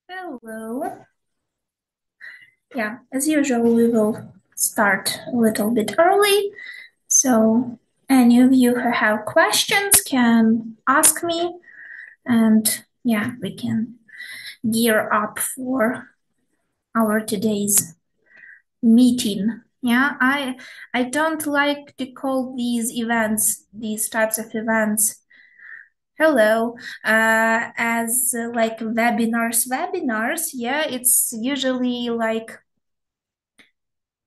Hello. Yeah, as usual, we will start a little bit early. So, any of you who have questions can ask me, and yeah, we can gear up for our today's meeting. Yeah, I don't like to call these events, these types of events, hello, as like webinars. Yeah, it's usually like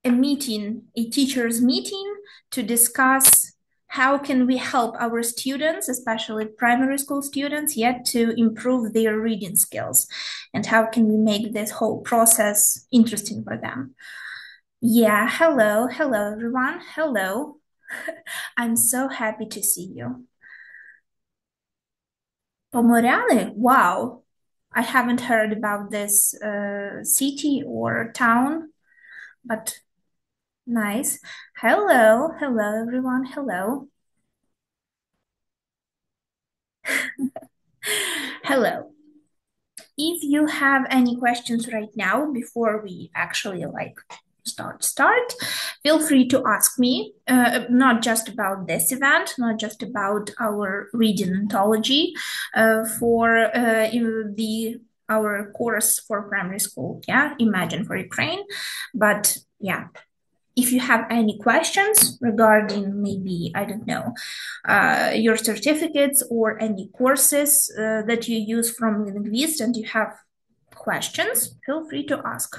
a meeting, a teachers meeting to discuss how can we help our students, especially primary school students, yet to improve their reading skills, and how can we make this whole process interesting for them. Yeah, hello everyone, hello. I'm so happy to see you. Pomoriane, wow. I haven't heard about this city or town, but nice. Hello everyone. Hello. Hello. If you have any questions right now before we actually like start, feel free to ask me, not just about this event, not just about our reading anthology, for the our course for primary school, yeah, Imagine for Ukraine, but yeah, if you have any questions regarding maybe, I don't know, your certificates or any courses that you use from Linguist and you have questions, feel free to ask.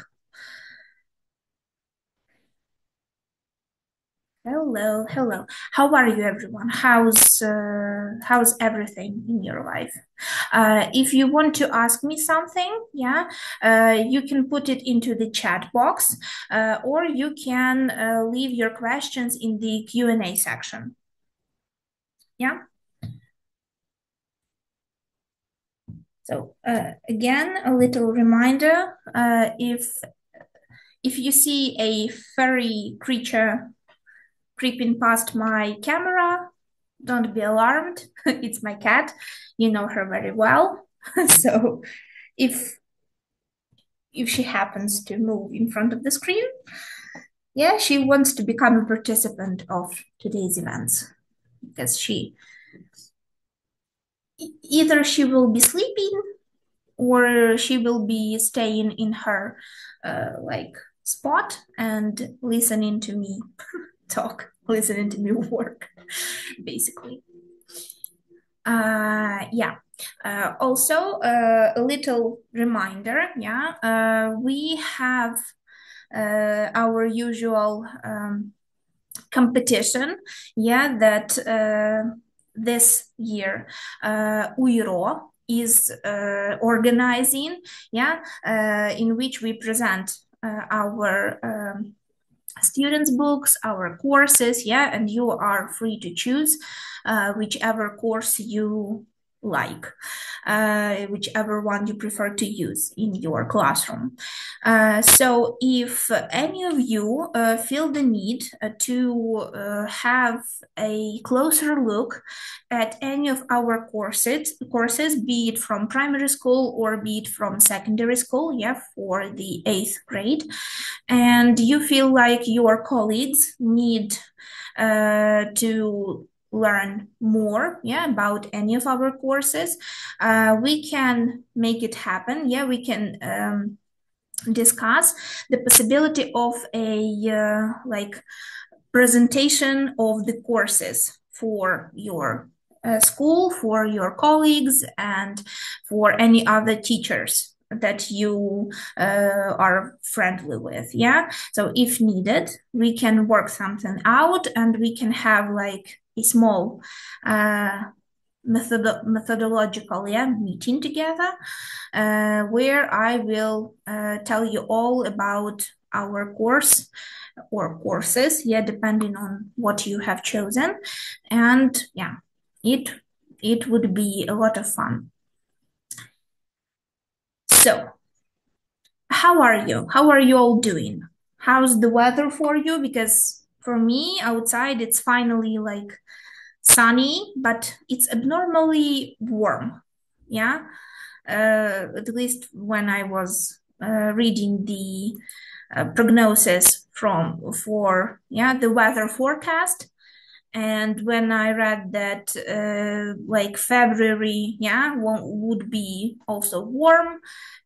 Hello. How are you, everyone? How's everything in your life? If you want to ask me something, yeah, you can put it into the chat box, or you can leave your questions in the Q&A section. Yeah. So again, a little reminder: if you see a furry creature creeping past my camera, don't be alarmed. It's my cat. You know her very well. So if she happens to move in front of the screen, yeah, she wants to become a participant of today's events because either she will be sleeping or she will be staying in her like spot and listening to me talk, listening to me work, basically. Yeah. Also, a little reminder. Yeah, we have our usual competition. Yeah, that this year UIRO is organizing. Yeah, in which we present our students' books, our courses, yeah, and you are free to choose whichever course you like, whichever one you prefer to use in your classroom. So if any of you feel the need to have a closer look at any of our courses, be it from primary school or be it from secondary school, yeah, for the 8th grade, and you feel like your colleagues need to learn more, yeah, about any of our courses, we can make it happen. Yeah, we can discuss the possibility of a like presentation of the courses for your school, for your colleagues, and for any other teachers that you are friendly with. Yeah. So if needed, we can work something out and we can have like a small methodological, yeah, meeting together where I will tell you all about our course or courses, yeah, depending on what you have chosen. And yeah, it would be a lot of fun. So, how are you? How are you all doing? How's the weather for you? Because for me, outside it's finally like sunny, but it's abnormally warm. Yeah. at least when I was reading the prognosis for the weather forecast. And when I read that like February, would be also warm,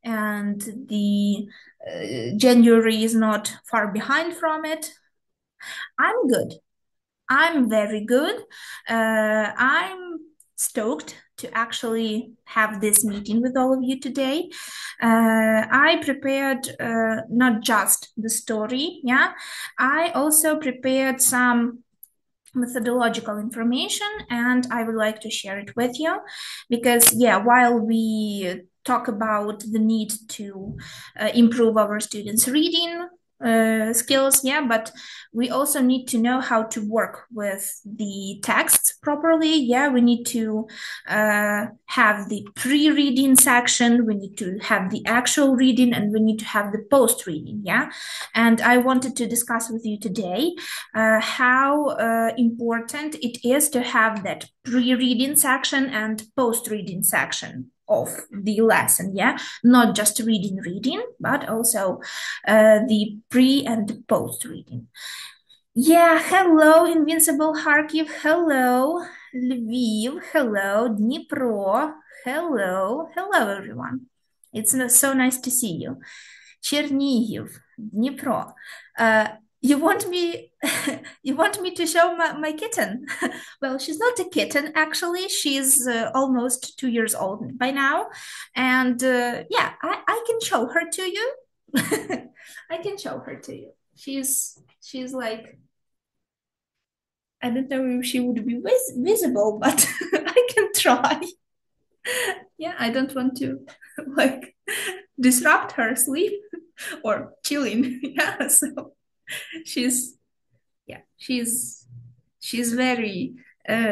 and the January is not far behind from it, I'm good. I'm very good. I'm stoked to actually have this meeting with all of you today. I prepared not just the story, I also prepared some methodological information, and I would like to share it with you because, while we talk about the need to improve our students' reading skills, but we also need to know how to work with the texts properly. We need to have the pre-reading section, we need to have the actual reading, and we need to have the post-reading. And I wanted to discuss with you today how important it is to have that pre-reading section and post-reading section of the lesson, not just reading, but also the pre and post-reading. Hello, Invincible Kharkiv, hello, Lviv, hello, Dnipro, hello, everyone. It's so nice to see you. Chernihiv, Dnipro. You want me to show my kitten? Well, she's not a kitten, actually. She's almost 2 years old by now. And I can show her to you. I can show her to you. She's like, I don't know if she would be visible, but I can try. I don't want to like disrupt her sleep or chilling. So she's she's very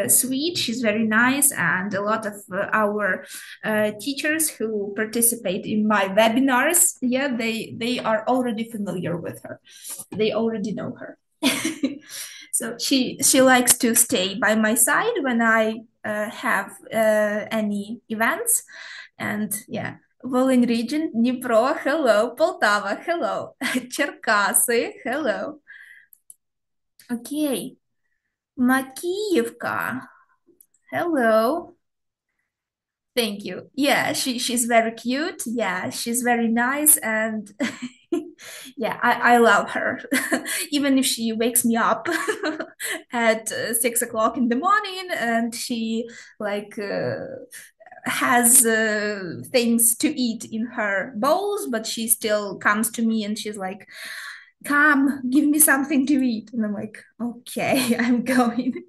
sweet, she's very nice, and a lot of our teachers who participate in my webinars, they are already familiar with her, they already know her. So she likes to stay by my side when I have any events. And Volyn region, Dnipro, hello, Poltava, hello, Черкасы, hello. Okay, Makiyevka, hello. Thank you. She's very cute. She's very nice, and I love her. Even if she wakes me up at 6 o'clock in the morning, and she like has things to eat in her bowls, but she still comes to me and she's like, "Come, give me something to eat." And I'm like, "Okay, I'm going."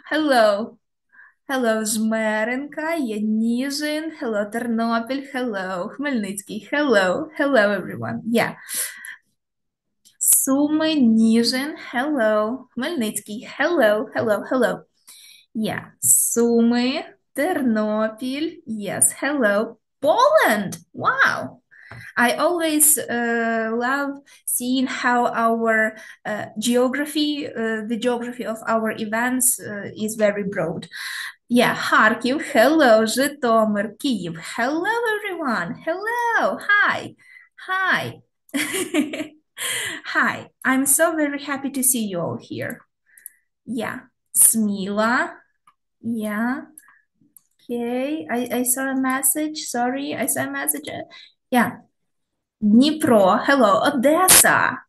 Hello. Hello, Жмеренка, Яніжин, hello, Тернопіль, hello, Хмельницький, hello, everyone. Суми, Ніжин, hello, Хмельницький, hello, hello. Суми, Тернопіль, yes, hello, Poland, wow. I always love seeing how our geography, the geography of our events is very broad. Kharkiv, hello, Житомир, Kyiv, hello everyone, hello, hi. Hi, I'm so very happy to see you all here. Smila, okay, I saw a message, sorry, I saw a message, Dnipro, hello, Odessa,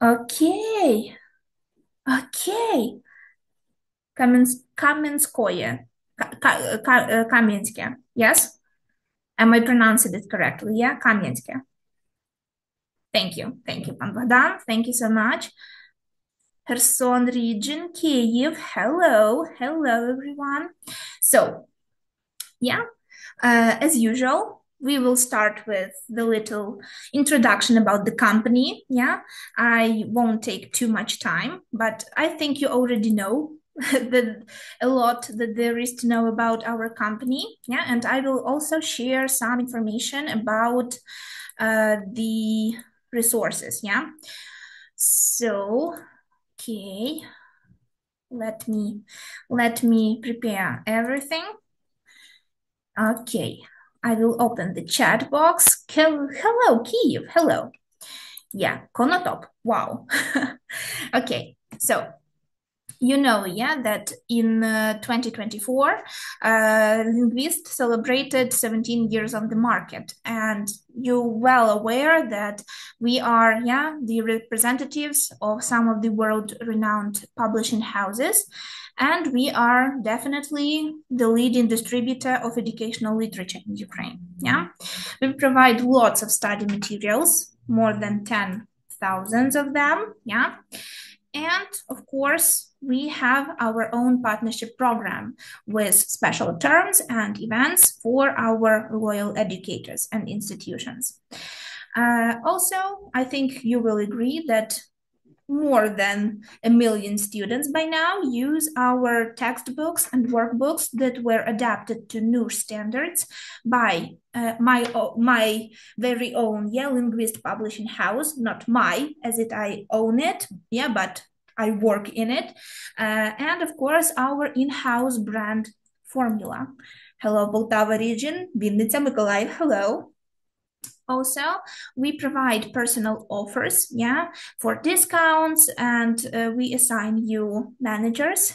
okay, Kamenskoye, Kamenske, yes? Am I pronouncing it correctly? Kamenske. Thank you, Pan Bogdan. Thank you so much. Kherson region, Kyiv. Hello, everyone. So, as usual, we will start with the little introduction about the company. I won't take too much time, but I think you already know a lot that there is to know about our company. And I will also share some information about the resources. So, okay, let me prepare everything. Okay, I will open the chat box. Hello, Kyiv. Hello. Yeah, Konotop. Wow. Okay, so you know, yeah, that in 2024, Linguist celebrated 17 years on the market. And you're well aware that we are, yeah, the representatives of some of the world-renowned publishing houses. And we are definitely the leading distributor of educational literature in Ukraine, yeah? We provide lots of study materials, more than 10,000 of them, yeah? And of course, we have our own partnership program with special terms and events for our loyal educators and institutions. Also, I think you will agree that more than 1 million students by now use our textbooks and workbooks that were adapted to new standards by my very own linguist publishing house, not my, as it I own it, but I work in it, and of course our in-house brand formula. Hello, Poltava region, Vinnytsia, Mykolaiv, hello. Also, we provide personal offers, for discounts, and we assign you managers.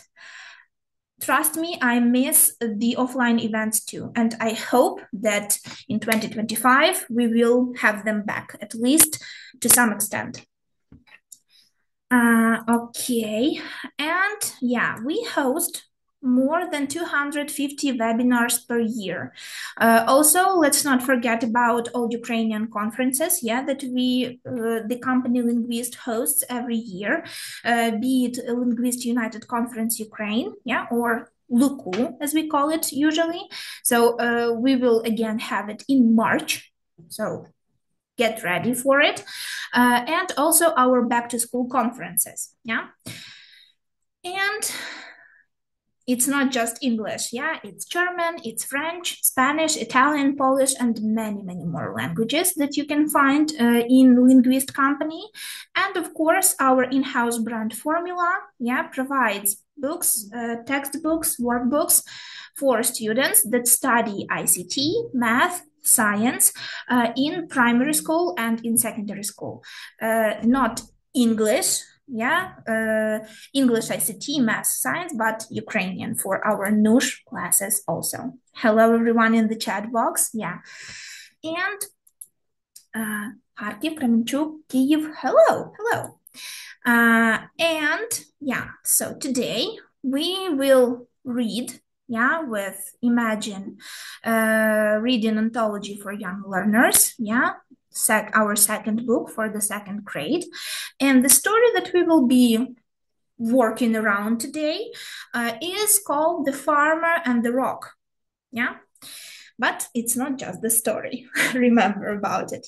Trust me, I miss the offline events too, and I hope that in 2025 we will have them back, at least to some extent. Okay, and we host more than 250 webinars per year. Also, let's not forget about all Ukrainian conferences, that we, the company Linguist hosts every year, be it Linguist United Conference Ukraine, or LUKU, as we call it usually. So we will again have it in March. So get ready for it. And also our back to school conferences, And it's not just English, it's German, it's French, Spanish, Italian, Polish, and many, many more languages that you can find in Linguist company. And of course, our in-house brand formula, provides books, textbooks, workbooks for students that study ICT, math, science in primary school and in secondary school. Not English, English, ICT, math, science, but Ukrainian for our NUSH classes also. Hello, everyone in the chat box. And Kharkiv, Kremenchuk, Kyiv, hello. So today we will read, with Imagine Reading Anthology for Young Learners, our second book for the second grade. And the story that we will be working around today is called The Farmer and the Rock, But it's not just the story, remember about it,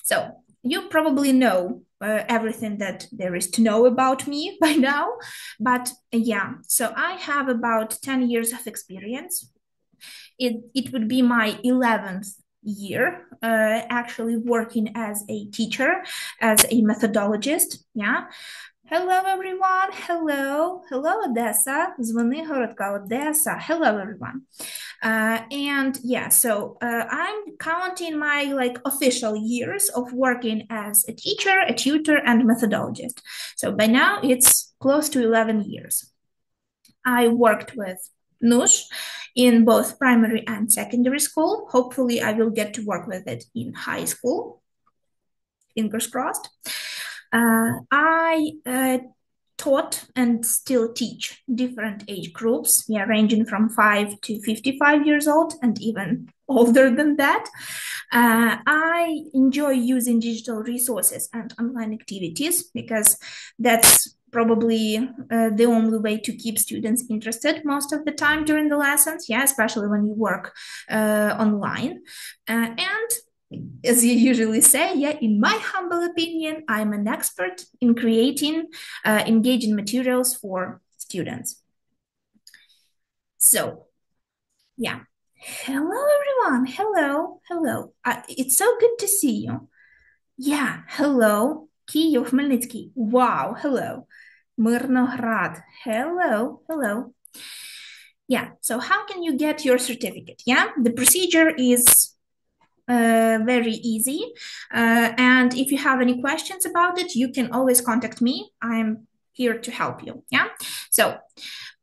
So you probably know everything that there is to know about me by now, but so I have about 10 years of experience. It would be my 11th year actually working as a teacher, as a methodologist, Hello, everyone. Hello, Odessa. Звони Городка, Odessa. Hello, everyone. So I'm counting my official years of working as a teacher, a tutor, and methodologist. So by now it's close to 11 years. I worked with NUSH in both primary and secondary school. Hopefully I will get to work with it in high school. Fingers crossed. I taught and still teach different age groups, ranging from 5 to 55 years old and even older than that. I enjoy using digital resources and online activities because that's probably the only way to keep students interested most of the time during the lessons, especially when you work online. And as you usually say, in my humble opinion, I'm an expert in creating engaging materials for students. So, hello, everyone. Hello. It's so good to see you. Hello. Kyiv, Khmelnytsky. Wow, hello. Myrnograd. Hello. Yeah, so how can you get your certificate? Yeah, the procedure is very easy. And if you have any questions about it, you can always contact me. I'm here to help you. Yeah, so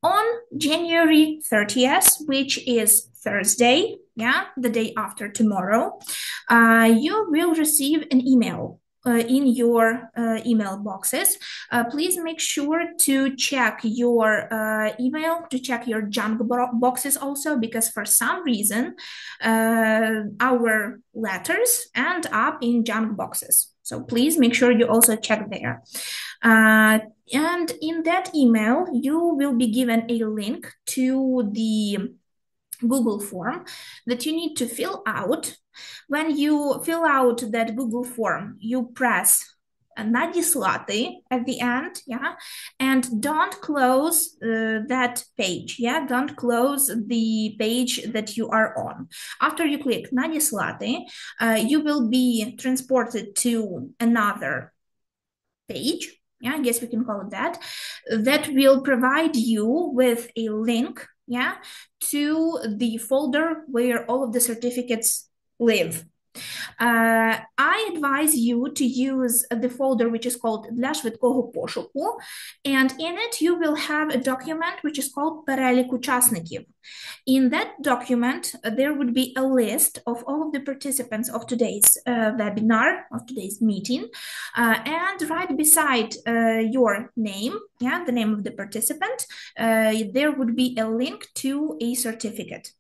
on January 30th, which is Thursday, yeah, the day after tomorrow, you will receive an email in your email boxes. Please make sure to check your email, to check your junk boxes also, because for some reason, our letters end up in junk boxes. So please make sure you also check there. And in that email, you will be given a link to the Google form that you need to fill out. When you fill out that Google form, you press Надіслати at the end, yeah, and don't close that page, yeah, don't close the page that you are on. After you click Надіслати, you will be transported to another page, yeah, I guess we can call it that, that will provide you with a link, yeah, to the folder where all of the certificates live. I advise you to use the folder which is called для швидкого пошуку, and in it you will have a document which is called перелік учасників. In that document, there would be a list of all of the participants of today's webinar, of today's meeting, and right beside your name, yeah, the name of the participant, there would be a link to a certificate.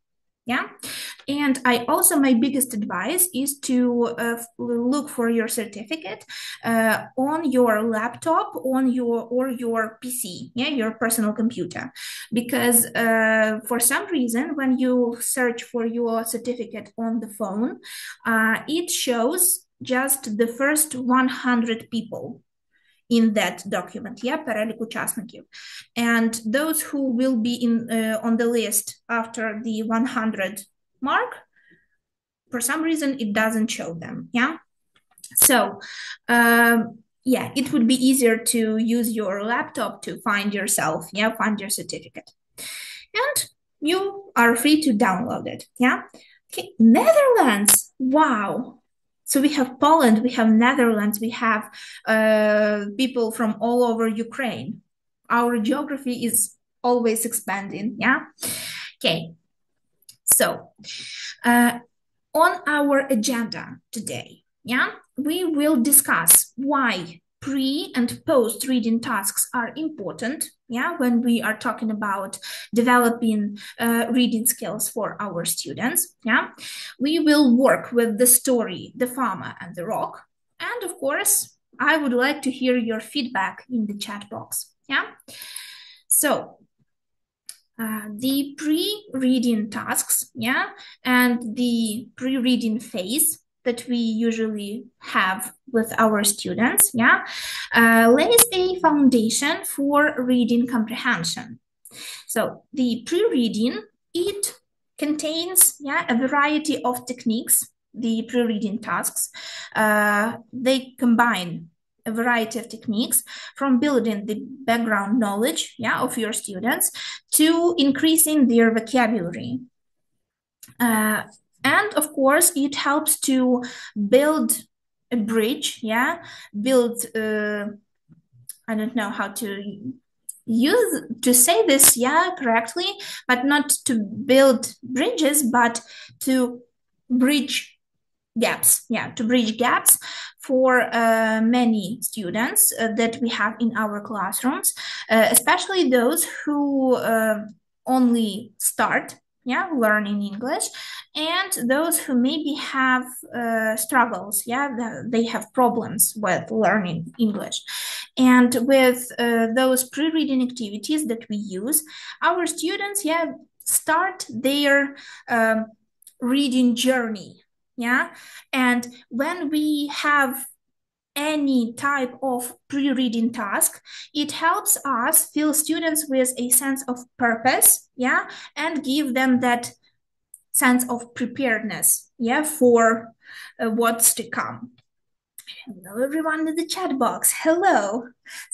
Yeah, and my biggest advice is to look for your certificate on your laptop, on your PC, yeah, your personal computer, because for some reason when you search for your certificate on the phone, it shows just the first 100 people in that document, yeah, перелік учасників. And those who will be on the list after the 100 mark, for some reason, it doesn't show them, yeah? So, yeah, it would be easier to use your laptop to find yourself, yeah, find your certificate. And you are free to download it, yeah? Okay, Netherlands, wow. So we have Poland, we have Netherlands, we have people from all over Ukraine. Our geography is always expanding, yeah? Okay, so on our agenda today, yeah, we will discuss why pre and post reading tasks are important, yeah, when we are talking about developing reading skills for our students, yeah. We will work with the story, The Farmer and the Rock, and of course, I would like to hear your feedback in the chat box, yeah. So, the pre-reading tasks, yeah, and the pre-reading phase that we usually have with our students, yeah, lays a foundation for reading comprehension. So the pre-reading, it contains, yeah, a variety of techniques, the pre-reading tasks. They combine a variety of techniques from building the background knowledge, yeah, of your students to increasing their vocabulary. And of course, it helps to build a bridge, yeah, build, I don't know how to say this, yeah, correctly, but not to build bridges, but to bridge gaps, yeah, to bridge gaps for many students that we have in our classrooms, especially those who only start, yeah, learning English, and those who maybe have struggles, yeah, they have problems with learning English. And with those pre-reading activities that we use, our students, yeah, start their reading journey, yeah. And when we have any type of pre-reading task, it helps us fill students with a sense of purpose, yeah, and give them that sense of preparedness, yeah, for what's to come. Hello, everyone in the chat box. Hello.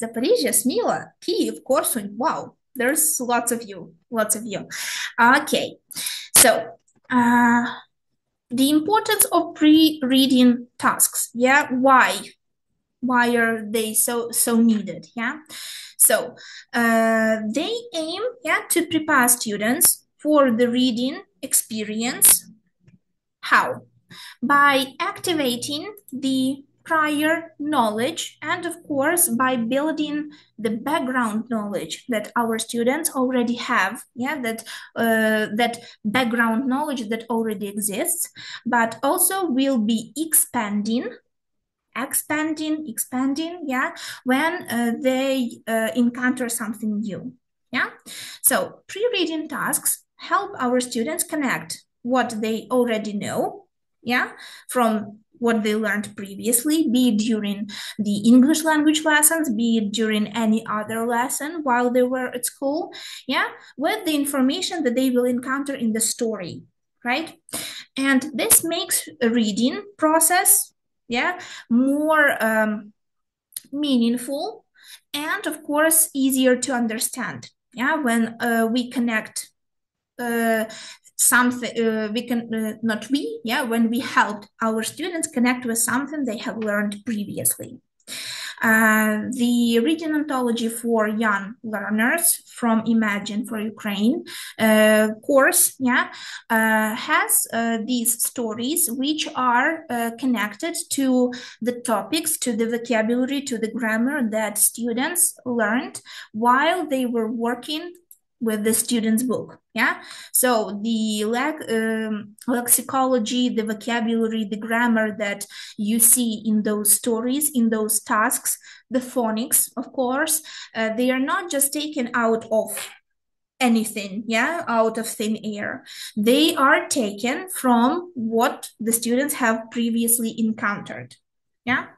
Запоріжжя, Сміла, Київ, Корсунь. Wow. There's lots of you. Okay, so the importance of pre-reading tasks. Yeah, why are they so needed? Yeah, so they aim, yeah, to prepare students for the reading experience. How? By activating the prior knowledge and, of course, by building the background knowledge that our students already have, yeah, that background knowledge that already exists, but also will be expanding, yeah, when they encounter something new. Yeah, so pre-reading tasks help our students connect what they already know, yeah, from what they learned previously, be it during the English language lessons, be it during any other lesson while they were at school, yeah, with the information that they will encounter in the story, right? And this makes a reading process, yeah, more meaningful and, of course, easier to understand. Yeah, when we connect something, we can not we, yeah, when we help our students connect with something they have learned previously. The reading anthology for young learners from Imagine for Ukraine course, yeah, has these stories which are connected to the topics, to the vocabulary, to the grammar that students learned while they were working with the student's book. Yeah, so the lexicology, the vocabulary, the grammar that you see in those stories, in those tasks, the phonics, of course, they are not just taken out of anything, yeah, out of thin air. They are taken from what the students have previously encountered. Yeah.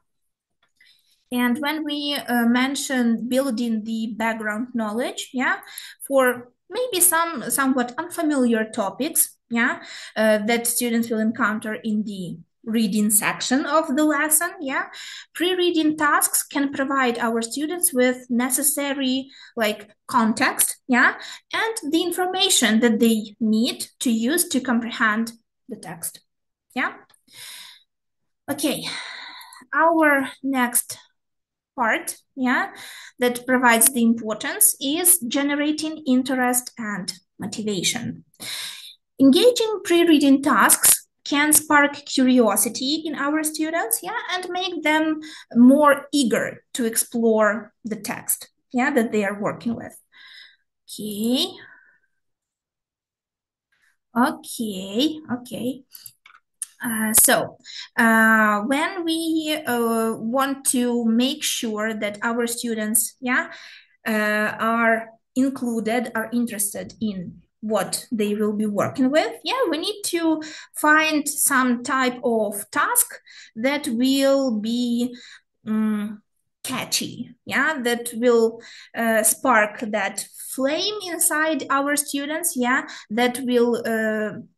And when we mention building the background knowledge, yeah, for maybe some somewhat unfamiliar topics, yeah, that students will encounter in the reading section of the lesson, yeah, pre-reading tasks can provide our students with necessary like context, yeah, and the information that they need to use to comprehend the text. Yeah. Okay, our next part, yeah, that provides the importance is generating interest and motivation. Engaging pre-reading tasks can spark curiosity in our students, yeah, and make them more eager to explore the text, yeah, that they are working with. Okay. So when we want to make sure that our students, yeah, are included, are interested in what they will be working with, yeah, we need to find some type of task that will be catchy, yeah, that will spark that flame inside our students, yeah, that will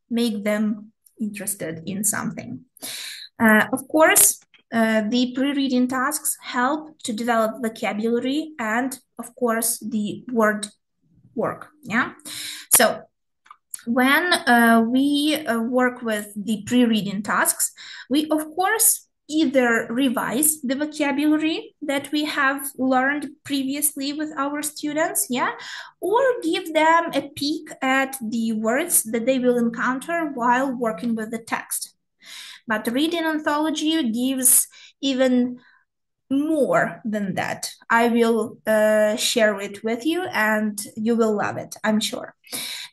make them interested in something. Of course, the pre-reading tasks help to develop vocabulary and, of course, the word work. Yeah. So when we work with the pre-reading tasks, we, of course, either revise the vocabulary that we have learned previously with our students, yeah, or give them a peek at the words that they will encounter while working with the text. But reading anthology gives even more than that. I will share it with you and you will love it, I'm sure.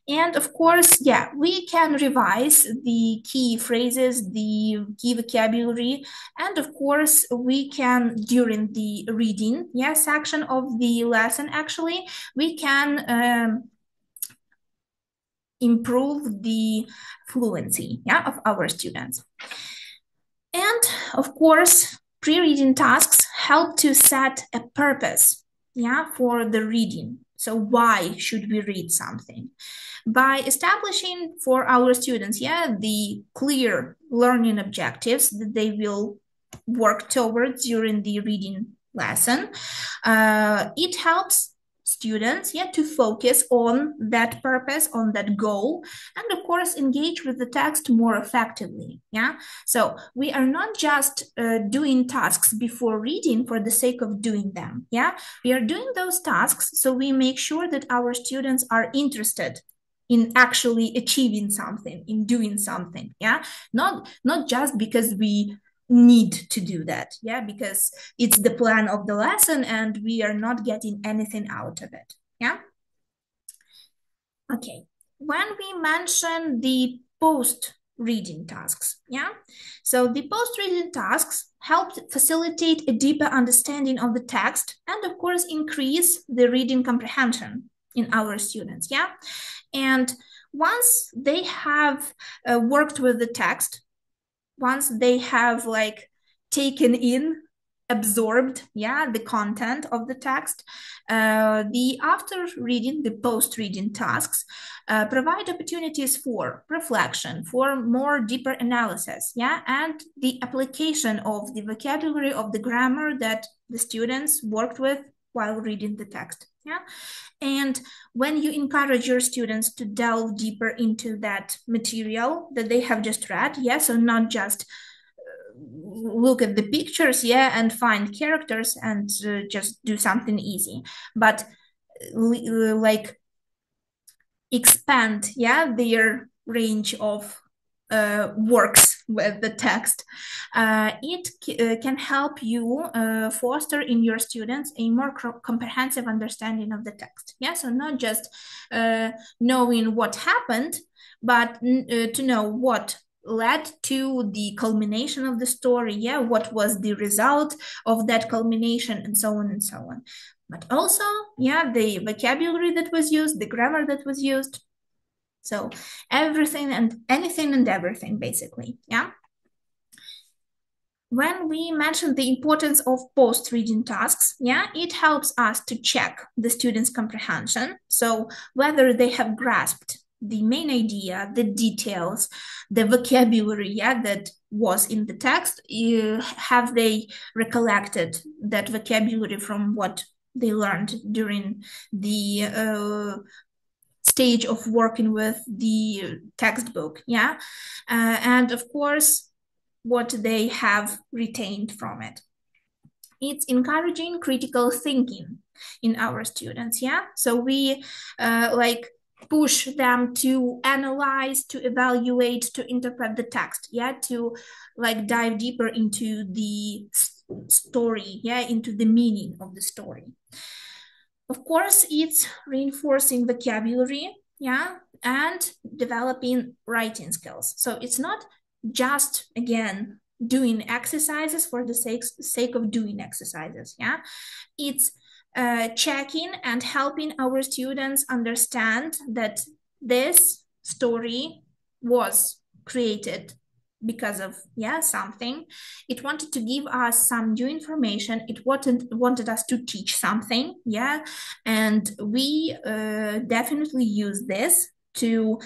And of course, yeah, we can revise the key phrases, the key vocabulary, and of course, we can, during the reading, yeah, section of the lesson, actually, we can improve the fluency, yeah, of our students. And of course, pre-reading tasks help to set a purpose, yeah, for the reading. So why should we read something? By establishing for our students, yeah, the clear learning objectives that they will work towards during the reading lesson, it helps students, yeah, to focus on that purpose, on that goal, and of course engage with the text more effectively, yeah. So we are not just doing tasks before reading for the sake of doing them, yeah. We are doing those tasks so we make sure that our students are interested in actually achieving something, in doing something, yeah. Not just because we need to do that, yeah, because it's the plan of the lesson and we are not getting anything out of it, yeah. Okay, when we mention the post-reading tasks, yeah, so the post-reading tasks help facilitate a deeper understanding of the text and of course increase the reading comprehension in our students, yeah. And once they have worked with the text, once they have like taken in, absorbed, yeah, the content of the text, the after reading, the post-reading tasks provide opportunities for reflection, for more deeper analysis, yeah, and the application of the vocabulary, of the grammar that the students worked with while reading the text, yeah. And when you encourage your students to delve deeper into that material that they have just read, yeah, so not just look at the pictures, yeah, and find characters and just do something easy, but like expand, yeah, their range of works with the text. It can help you foster in your students a more comprehensive understanding of the text. Yeah, so not just knowing what happened, but to know what led to the culmination of the story. Yeah, what was the result of that culmination, and so on and so on. But also, yeah, the vocabulary that was used, the grammar that was used. So everything and anything and everything, basically, yeah. When we mention the importance of post-reading tasks, yeah, it helps us to check the students' comprehension. So whether they have grasped the main idea, the details, the vocabulary, yeah, that was in the text, have they recollected that vocabulary from what they learned during the stage of working with the textbook, yeah, and of course what they have retained from it. It's encouraging critical thinking in our students, yeah. So we like push them to analyze, to evaluate, to interpret the text, yeah, to like dive deeper into the story, yeah, into the meaning of the story. Of course, it's reinforcing vocabulary, yeah, and developing writing skills. So it's not just, again, doing exercises for the sake of doing exercises, yeah. It's checking and helping our students understand that this story was created because of, yeah, something. It wanted to give us some new information. It wanted us to teach something, yeah. And we definitely use this to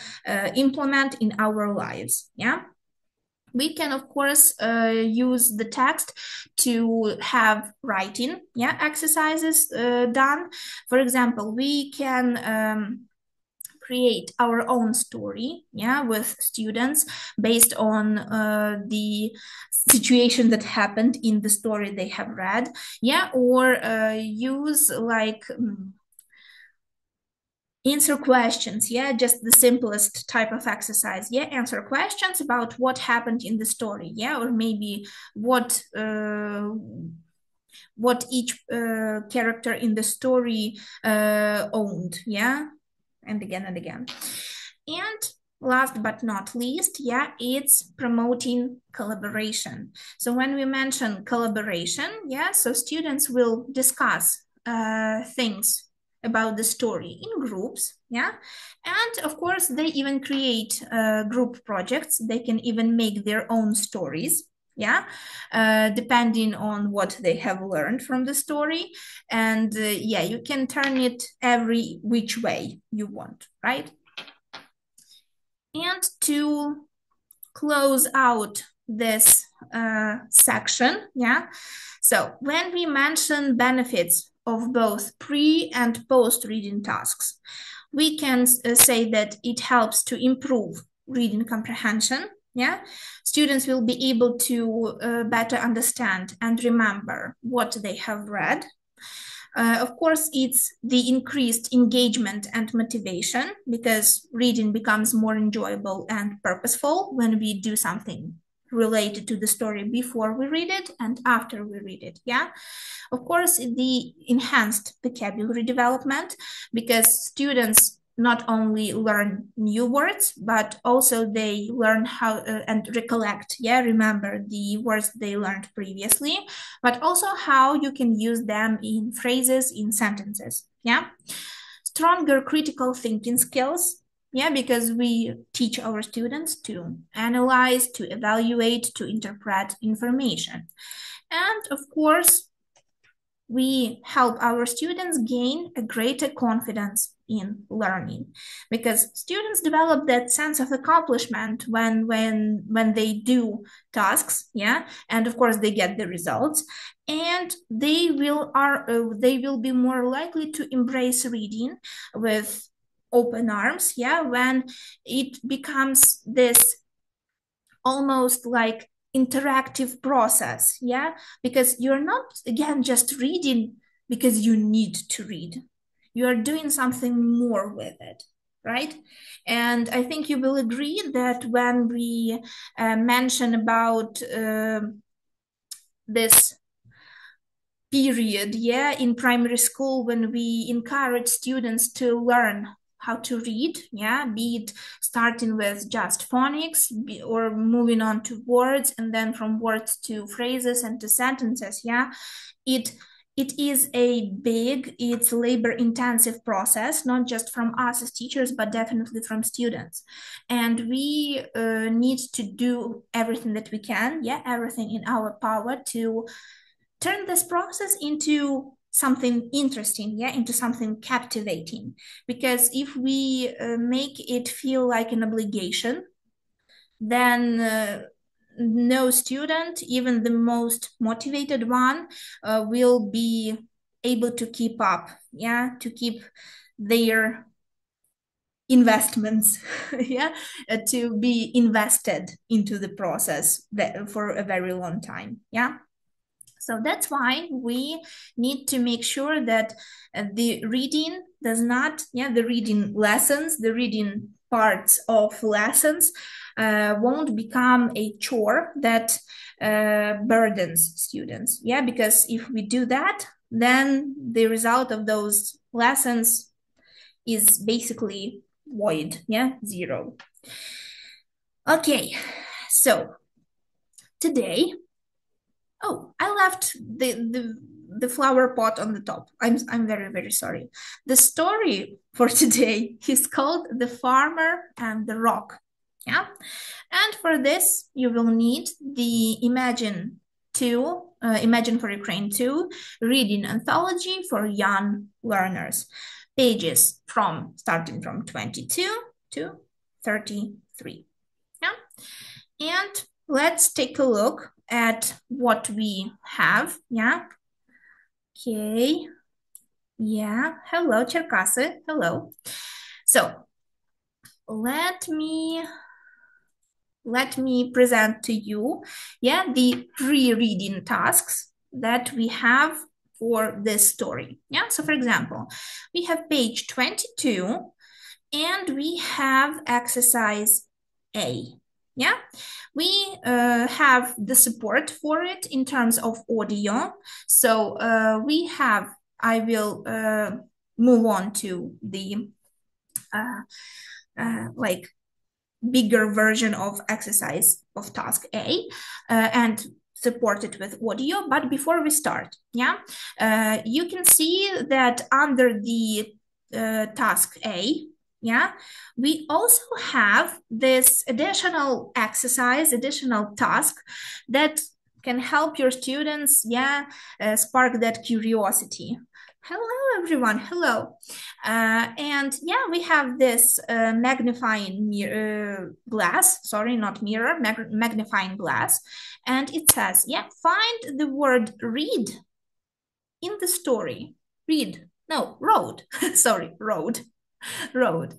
implement in our lives, yeah. We can, of course, use the text to have writing, yeah, exercises done. For example, we can create our own story, yeah, with students based on the situation that happened in the story they have read, yeah, or use like answer questions, yeah, just the simplest type of exercise, yeah, answer questions about what happened in the story, yeah, or maybe what each character in the story owned, yeah, and again and again. And last but not least, yeah, it's promoting collaboration. So when we mention collaboration, yeah, so students will discuss things about the story in groups, yeah, and of course they even create group projects. They can even make their own stories, yeah, depending on what they have learned from the story. And yeah, you can turn it every which way you want, right? And to close out this section, yeah, so when we mention benefits of both pre and post reading tasks. We can say that it helps to improve reading comprehension. Yeah, students will be able to better understand and remember what they have read. Of course, it's the increased engagement and motivation, because reading becomes more enjoyable and purposeful when we do something related to the story before we read it and after we read it. Yeah. Of course, the enhanced vocabulary development, because students not only learn new words, but also they learn how and recollect, remember the words they learned previously, but also how you can use them in phrases, in sentences. Yeah. Stronger critical thinking skills. Yeah, because we teach our students to analyze, to evaluate, to interpret information. And of course, we help our students gain a greater confidence in learning, because students develop that sense of accomplishment when they do tasks, and of course they get the results, and they will be more likely to embrace reading with open arms, when it becomes this almost like interactive process, because you're not, again, just reading because you need to read. You are doing something more with it, right? And I think you will agree that when we mention about this period, in primary school, when we encourage students to learn how to read, be it starting with just phonics or moving on to words, and then from words to phrases and to sentences, it is it's labor-intensive process, not just from us as teachers, but definitely from students. And we need to do everything that we can, everything in our power to turn this process into something interesting, into something captivating. Because if we make it feel like an obligation, then no student, even the most motivated one, will be able to keep up, to keep their investments, to be invested into the process for a very long time, So that's why we need to make sure that the reading does not, the reading lessons, the reading parts of lessons won't become a chore that burdens students. Because if we do that, then the result of those lessons is basically void, zero. Okay, so today, I left the flower pot on the top. I'm very, very sorry. The story for today is called The Farmer and the Rock. And for this, you will need the Imagine for Ukraine 2 Reading Anthology for Young Learners. Pages starting from 22 to 33. And let's take a look at what we have. Okay. Hello, Cherkasy. Hello. So let me present to you, the pre-reading tasks that we have for this story. So for example, we have page 22 and we have exercise A. We have the support for it in terms of audio. So I will move on to the like bigger version of exercise of task A and support it with audio. But before we start, you can see that under the task A, we also have this additional exercise, additional task that can help your students, spark that curiosity. Hello, everyone. Hello. And we have this magnifying glass. Sorry, not mirror, magnifying glass. And it says, find the word read in the story. read, no, road, sorry, road,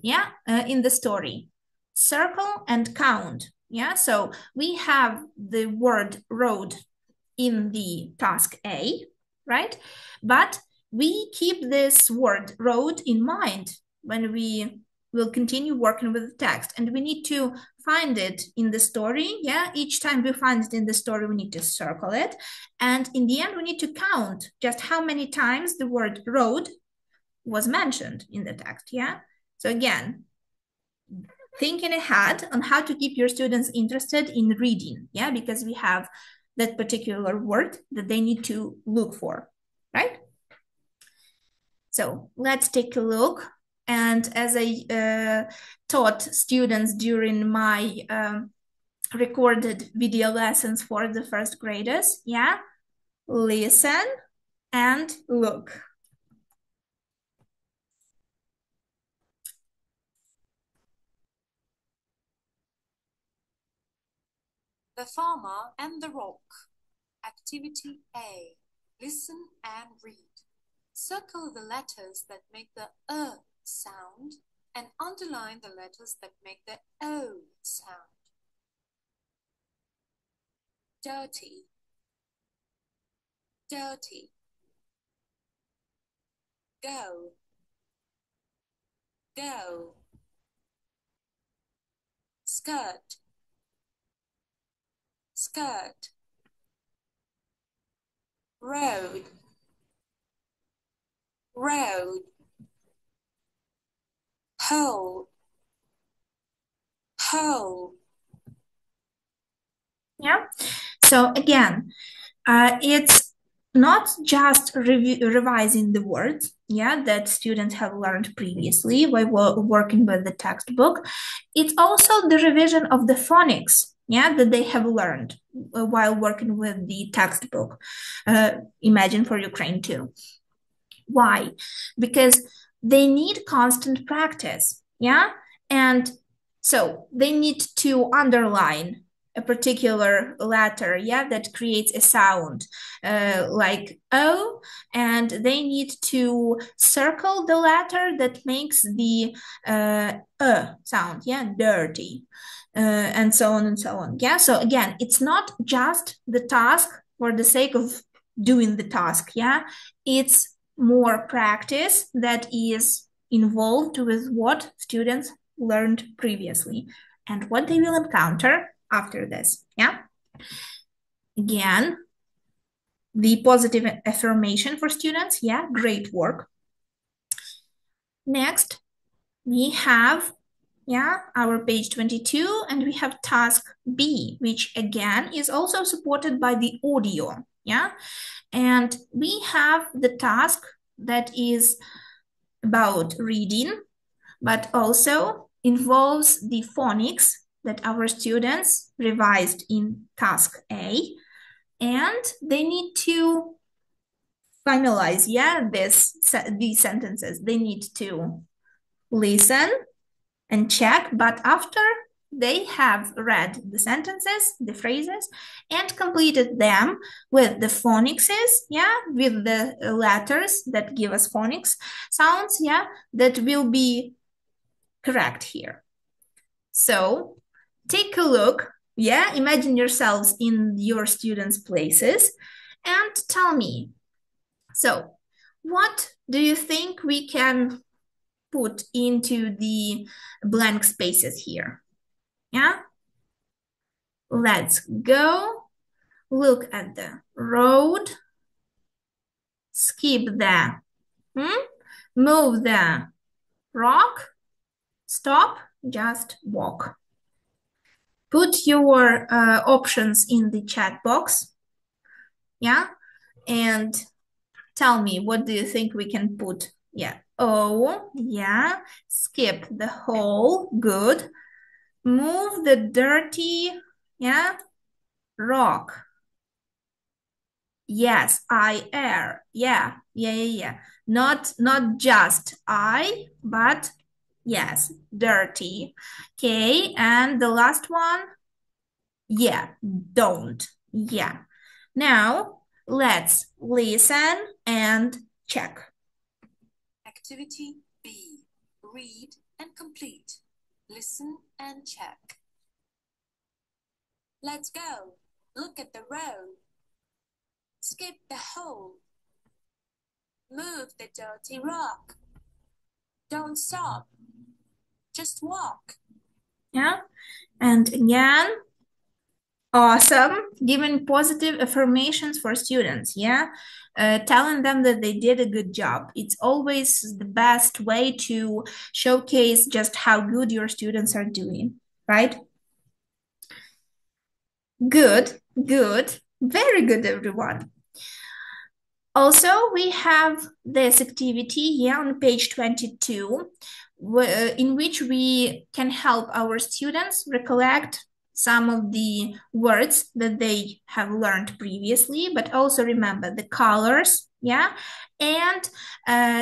yeah, in the story. Circle and count, yeah, so we have the word road in the task A, right? But we keep this word road in mind when we will continue working with the text, and we need to find it in the story. Yeah, each time we find it in the story, we need to circle it, and in the end, we need to count just how many times the word road was mentioned in the text. Yeah, so again, thinking ahead on how to keep your students interested in reading. Yeah, because we have that particular word that they need to look for, right? So let's take a look. And as I taught students during my recorded video lessons for the first graders, yeah, listen and look. The Farmer and the Rock. Activity A. Listen and read. Circle the letters that make the sound and underline the letters that make the O sound. Dirty. Dirty. Go. Go. Skirt. Skirt. Road. Road. Hole. Hole. Yeah, so again, it's not just revising the words, yeah, that students have learned previously while working with the textbook. It's also the revision of the phonics, yeah, that they have learned while working with the textbook. Imagine for Ukraine too. Why? Because they need constant practice, yeah, and so they need to underline a particular letter, yeah, that creates a sound like O, and they need to circle the letter that makes the sound, yeah, dirty, and so on and so on. Yeah, so again, it's not just the task for the sake of doing the task, yeah, it's more practice that is involved with what students learned previously and what they will encounter after this. Yeah. Again, the positive affirmation for students. Yeah, great work. Next, we have our page 22, and we have task B, which again is also supported by the audio. Yeah, and we have the task that is about reading, but also involves the phonics that our students revised in task A, and they need to finalize, these sentences. They need to listen and check, but after they have read the sentences, the phrases, and completed them with the phonics, with the letters that give us phonics sounds, that will be correct here. So take a look, imagine yourselves in your students' places and tell me, so what do you think we can put into the blank spaces here? Yeah? Let's go. Look at the road. Skip the, move the rock. Stop, just walk. Put your options in the chat box. Yeah? And tell me, what do you think we can put? Yeah. Oh, yeah. Skip the hole. Good. Move the dirty, rock. Yes, I air. Yeah. Not just I, but yes, dirty. Okay, and the last one, yeah, don't. Yeah. Now let's listen and check. Activity B. Read and complete. Listen and check. Let's go. Look at the road. Skip the hole. Move the dirty rock. Don't stop. Just walk. Yeah. And again, awesome. Giving positive affirmations for students. Yeah. Telling them that they did a good job. It's always the best way to showcase just how good your students are doing, right? Good, good, very good, everyone. Also, we have this activity here on page 22, in which we can help our students recollect some of the words that they have learned previously, but also remember the colors, yeah, and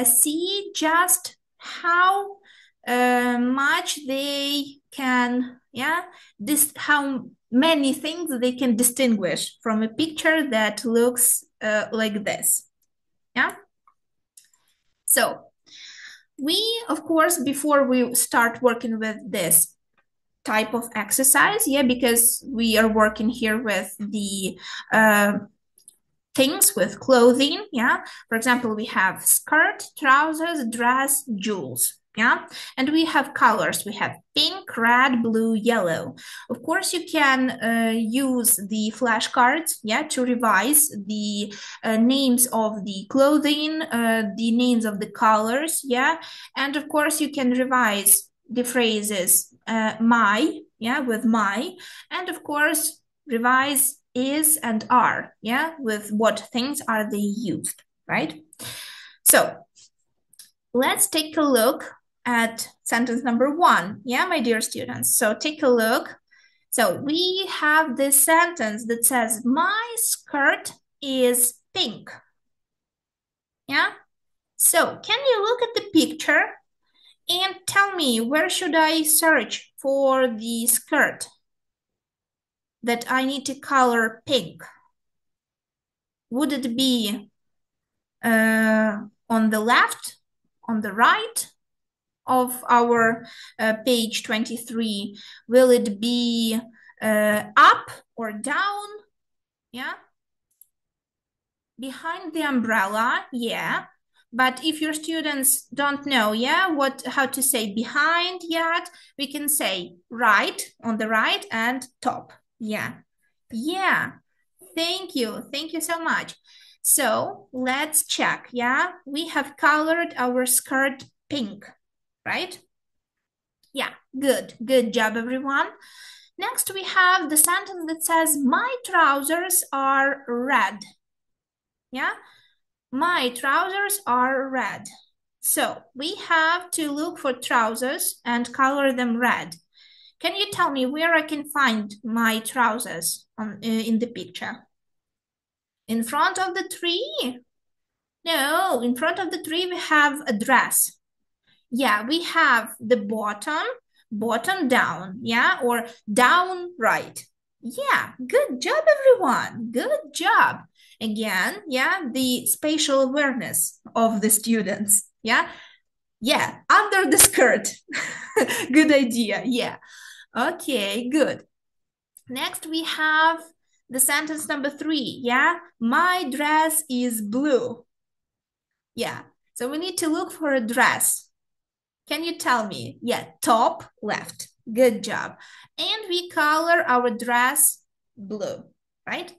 see just how much they can, yeah, how many things they can distinguish from a picture that looks like this, yeah? So we, of course, before we start working with this type of exercise, yeah, because we are working here with the things, with clothing, yeah. For example, we have skirt, trousers, dress, jewels, yeah. And we have colors. We have pink, red, blue, yellow. Of course, you can use the flashcards, yeah, to revise the names of the clothing, the names of the colors, yeah. And of course, you can revise the phrases my, yeah, with my, and of course, revise is and are, yeah, with what things are they used, right? So let's take a look at sentence number 1, yeah, my dear students. So take a look. So we have this sentence that says, my skirt is pink, yeah? So can you look at the picture and tell me, where should I search for the skirt that I need to color pink? Would it be on the left, on the right of our page 23? Will it be up or down? Yeah. Behind the umbrella, yeah. But if your students don't know, yeah, how to say behind yet, we can say right, on the right, and top. Yeah. Yeah. Thank you. Thank you so much. So let's check, yeah? We have colored our skirt pink, right? Yeah, good. Good job, everyone. Next, we have the sentence that says, my trousers are red. Yeah, my trousers are red. So we have to look for trousers and color them red. Can you tell me where I can find my trousers in the picture? In front of the tree? No, in front of the tree we have a dress. Yeah, we have the bottom down, yeah, or down right. Yeah, good job, everyone. Good job. Again, yeah, the spatial awareness of the students. Yeah, yeah, under the skirt. Good idea. Yeah. Okay, good. Next, we have the sentence number 3. Yeah, my dress is blue. Yeah, so we need to look for a dress. Can you tell me? Yeah, top left. Good job. And we color our dress blue, right?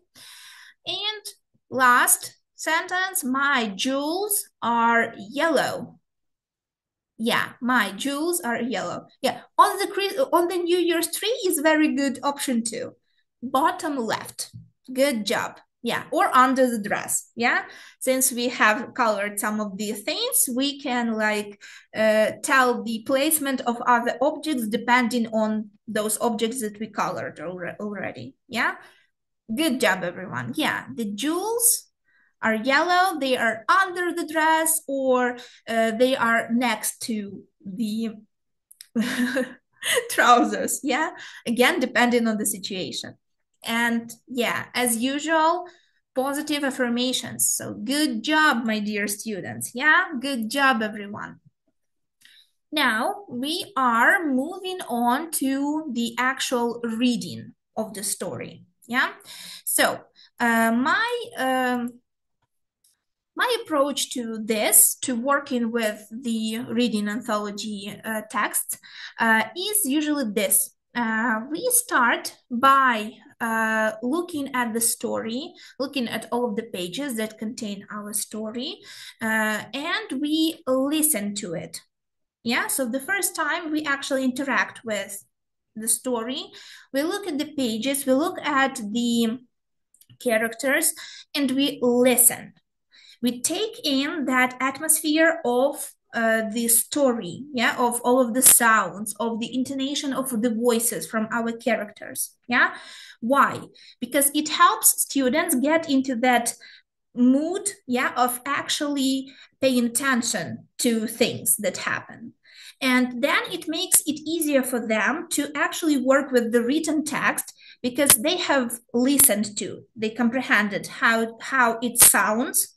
And last sentence, my jewels are yellow. Yeah, my jewels are yellow. Yeah, on the New Year's tree is very good option too. Bottom left. Good job. Yeah, or under the dress. Yeah, since we have colored some of these things, we can like tell the placement of other objects depending on those objects that we colored already. Yeah, good job, everyone. Yeah, the jewels are yellow, they are under the dress, or they are next to the trousers. Yeah, again, depending on the situation. And yeah, as usual, positive affirmations. So good job, my dear students. Yeah, good job, everyone. Now we are moving on to the actual reading of the story. Yeah, so my approach to this, to working with the reading anthology text, is usually this. We start by looking at the story, looking at all of the pages that contain our story, and we listen to it. Yeah, so the first time we actually interact with the story, we look at the pages, we look at the characters, and we listen. We take in that atmosphere of the story, yeah, of all of the sounds, of the intonation of the voices from our characters. Yeah, why? Because it helps students get into that mood, yeah, of actually paying attention to things that happen. And then it makes it easier for them to actually work with the written text because they have listened to, they comprehended how it sounds,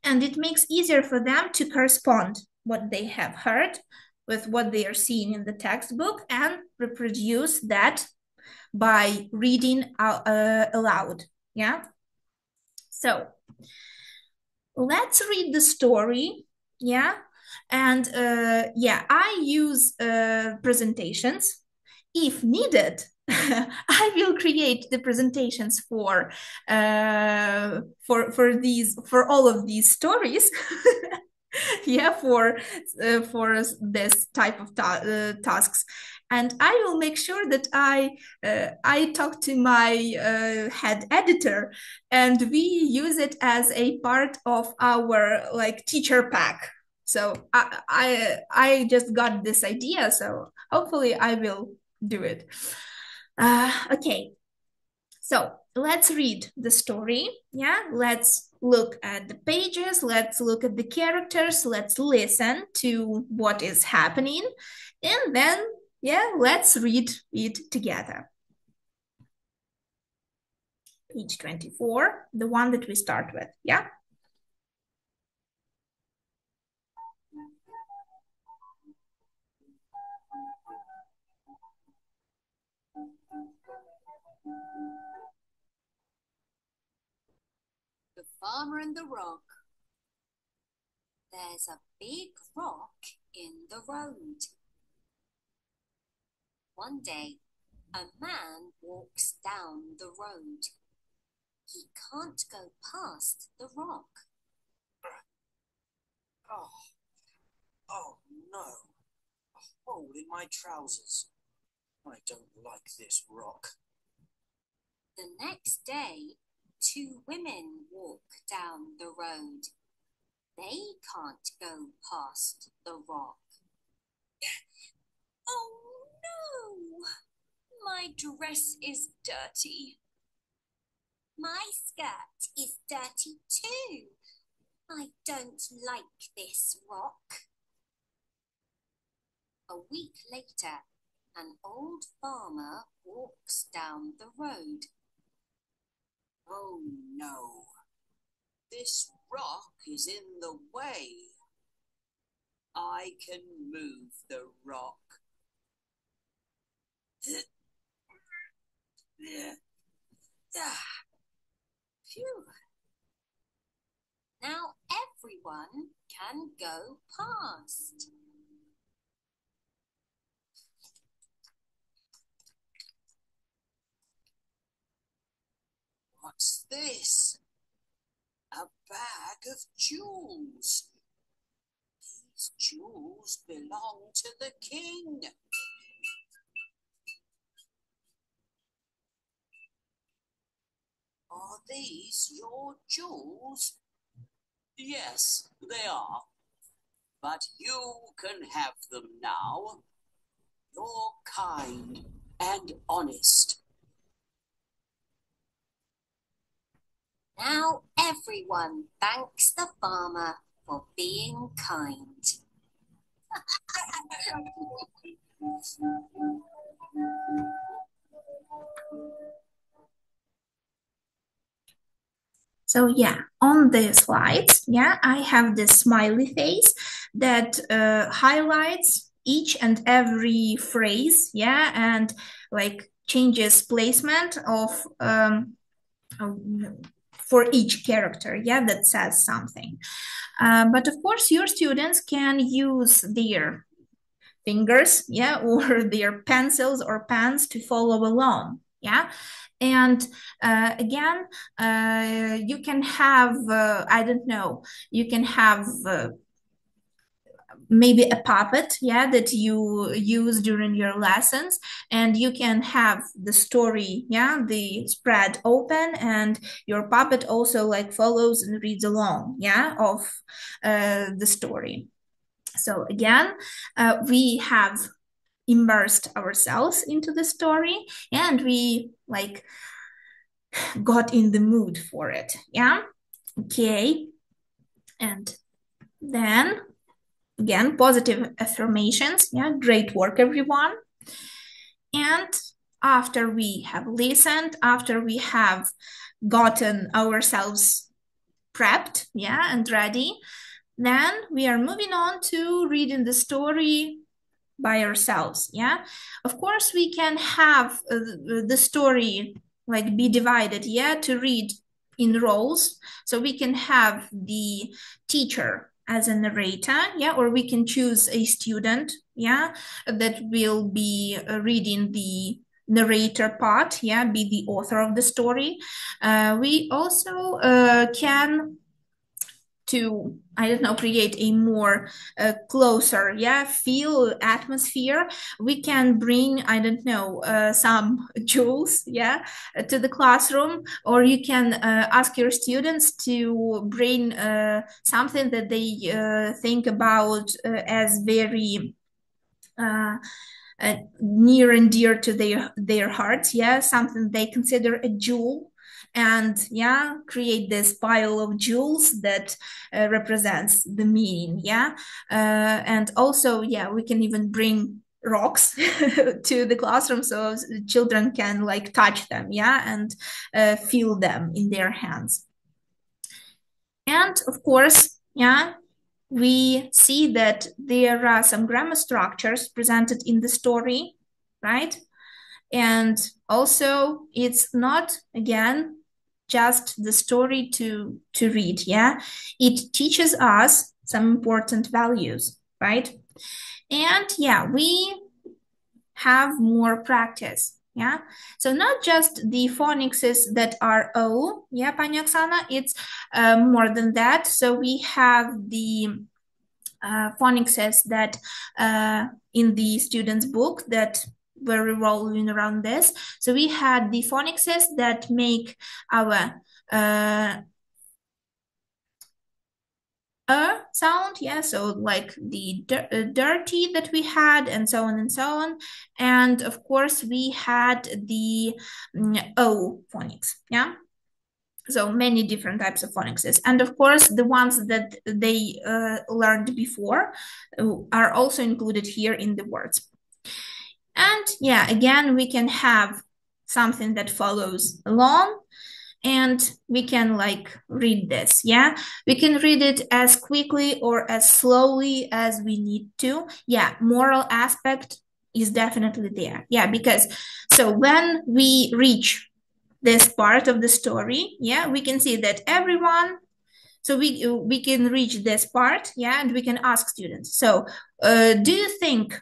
and it makes easier for them to correspond what they have heard with what they are seeing in the textbook and reproduce that by reading aloud. Yeah. So let's read the story. Yeah. And yeah, I use presentations if needed. I will create the presentations for all of these stories. Yeah, for this type of tasks, and I will make sure that I talk to my head editor, and we use it as a part of our like teacher pack. So I just got this idea, so hopefully I will do it. Okay, so let's read the story. Yeah, let's look at the pages, let's look at the characters, let's listen to what is happening, and then, yeah, let's read it together. Page 24, the one that we start with. Yeah. The Farmer and the Rock. There's a big rock in the road. One day, a man walks down the road. He can't go past the rock. Oh no, a hole in my trousers. I don't like this rock. The next day, two women walk down the road. They can't go past the rock. Oh no! My dress is dirty. My skirt is dirty too. I don't like this rock. A week later, an old farmer walks down the road. Oh no, this rock is in the way. I can move the rock. Phew. Now everyone can go past. What's this? A bag of jewels. These jewels belong to the king. Are these your jewels? Yes, they are. But you can have them now. You're kind and honest. Now everyone thanks the farmer for being kind. So yeah, on the slides, yeah, I have this smiley face that highlights each and every phrase, yeah, and like changes placement of for each character, yeah, that says something. But of course, your students can use their fingers, yeah, or their pencils or pens to follow along, yeah. And again, you can have, I don't know, you can have maybe a puppet, yeah, that you use during your lessons, and you can have the story, yeah, the spread open, and your puppet also like follows and reads along, yeah, of the story. So again, we have immersed ourselves into the story, and we like got in the mood for it, yeah. Okay, and then again, positive affirmations, yeah, great work everyone. And after we have listened, after we have gotten ourselves prepped, yeah, and ready, then we are moving on to reading the story by ourselves, yeah. Of course, we can have the story like be divided, yeah, to read in roles. So we can have the teacher as a narrator, yeah, or we can choose a student, yeah, that will be reading the narrator part, yeah, be the author of the story. We also can to, I don't know, create a more closer, yeah, feel atmosphere. We can bring, I don't know, some jewels, yeah, to the classroom, or you can ask your students to bring something that they think about as very near and dear to their hearts, yeah, something they consider a jewel, and yeah, create this pile of jewels that represents the meaning, yeah. And also, yeah, we can even bring rocks to the classroom so children can like touch them, yeah, and feel them in their hands. And of course, yeah, we see that there are some grammar structures presented in the story, right? And also, it's not, again, just the story to read, yeah? It teaches us some important values, right? And yeah, we have more practice, yeah? So not just the phonics that are O, yeah, Pani Oksana, it's more than that. So we have the phonics that in the student's book that were revolving around this. So we had the phonics that make our sound, yeah, so like the dirty that we had, and so on and so on. And of course, we had the O phonics, yeah. So many different types of phonics. And of course, the ones that they learned before are also included here in the words. And yeah, again, we can have something that follows along, and we can like read this, yeah. We can read it as quickly or as slowly as we need to. Yeah, moral aspect is definitely there, yeah, because so when we reach this part of the story, yeah, we can see that everyone, so we can reach this part, yeah, and we can ask students, so do you think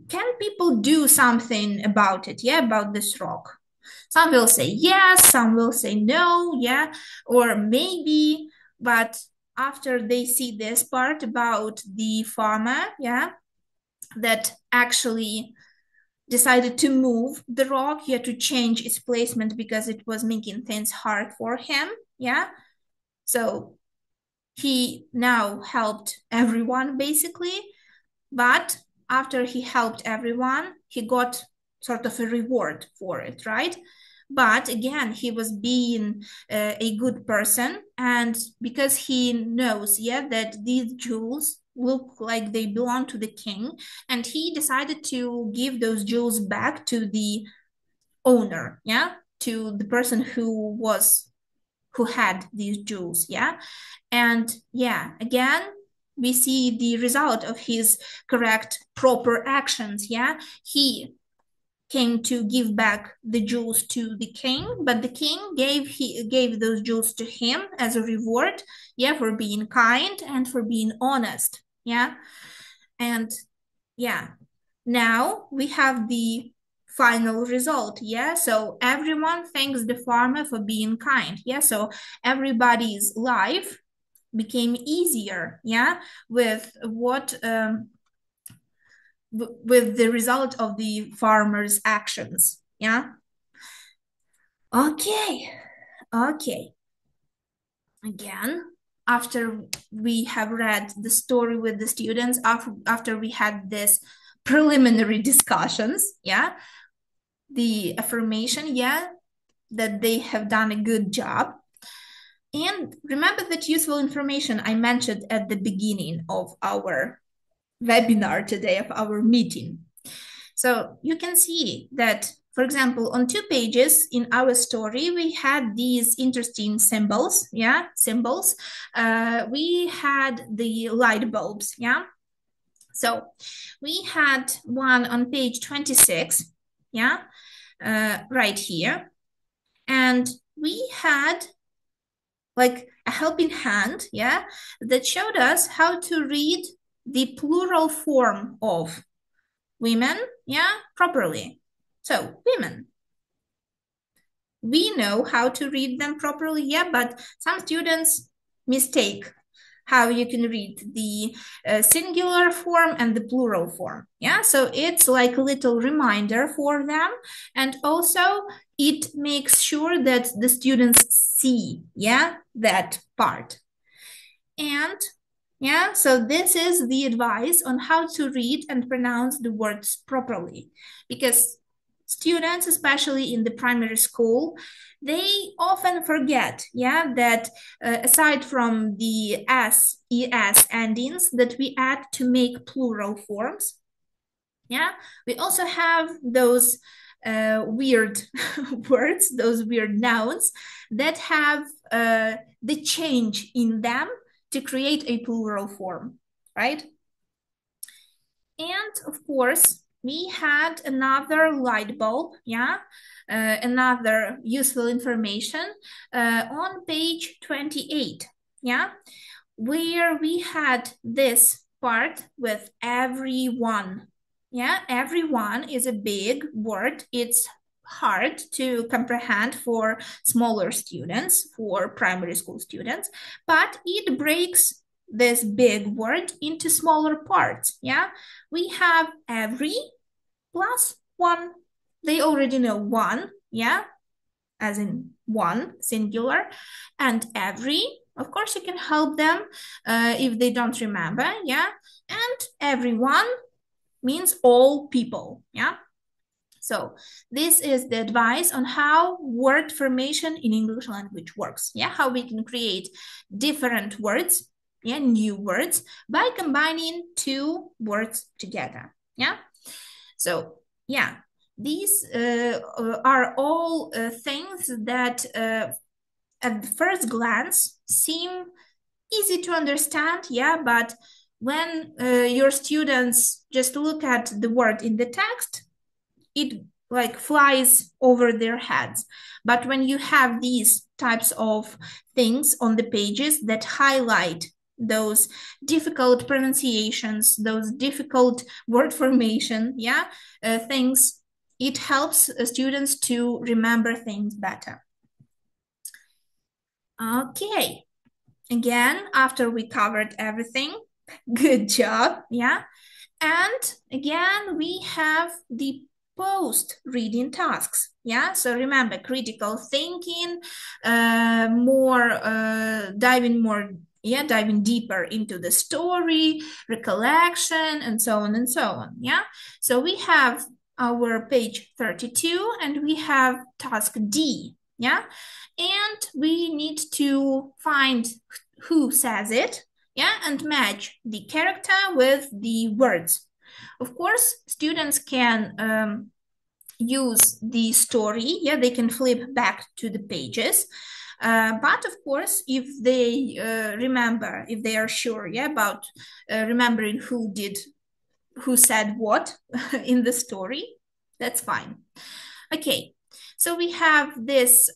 can people do something about it, yeah, about this rock? Some will say yes, some will say no, yeah, or maybe, but after they see this part about the farmer, yeah, that actually decided to move the rock, yeah, to change its placement because it was making things hard for him, yeah. So he now helped everyone basically, but after he helped everyone, he got sort of a reward for it, right? But again, he was being a good person, and because he knows, yeah, that these jewels look like they belong to the king, and he decided to give those jewels back to the owner, yeah, to the person who was who had these jewels, yeah? And yeah, again, we see the result of his correct, proper actions, yeah? He came to give back the jewels to the king, but the king gave those jewels to him as a reward, yeah, for being kind and for being honest, yeah? And yeah, now we have the final result, yeah? So everyone thanks the farmer for being kind, yeah? So everybody's life became easier, yeah, with what with the result of the farmer's actions, yeah. Okay. Again, after we have read the story with the students, after we had this preliminary discussions, yeah, the affirmation, yeah, that they have done a good job. And remember that useful information I mentioned at the beginning of our webinar today, of our meeting. So you can see that, for example, on 2 pages in our story, we had these interesting symbols, yeah, symbols. We had the light bulbs, yeah. So we had one on page 26, yeah, right here. And we had like a helping hand, yeah, that showed us how to read the plural form of women, yeah, properly. So women. We know how to read them properly, yeah, but some students mistake how you can read the singular form and the plural form, yeah? So it's like a little reminder for them, and also it makes sure that the students see, yeah, that part. And yeah, so this is the advice on how to read and pronounce the words properly, because students, especially in the primary school, they often forget, yeah, that aside from the s, es endings that we add to make plural forms, yeah, we also have those weird words, those weird nouns that have the change in them to create a plural form, right? And of course, we had another light bulb, yeah, another useful information on page 28, yeah, where we had this part with everyone. Yeah, everyone is a big word. It's hard to comprehend for smaller students, for primary school students, but it breaks this big word into smaller parts. Yeah, we have every plus one. They already know one, yeah, as in one, singular, and every. Of course, you can help them if they don't remember, yeah, and everyone means all people, yeah. So this is the advice on how word formation in English language works, yeah, how we can create different words, yeah, new words by combining 2 words together, yeah. So yeah, these are all things that at first glance seem easy to understand, yeah, but when your students just look at the word in the text, it like flies over their heads. But when you have these types of things on the pages that highlight those difficult pronunciations, those difficult word formation, yeah, things, it helps students to remember things better. Okay, again, after we covered everything, good job, yeah. And again, we have the post-reading tasks, yeah. So remember, critical thinking, diving deeper into the story, recollection, and so on and so on, yeah. So we have our page 32, and we have task D, yeah, and we need to find who says it, yeah, and match the character with the words. Of course, students can use the story, yeah, they can flip back to the pages, But of course, if they remember, if they are sure, yeah, about remembering who said what in the story, that's fine. Okay, so we have this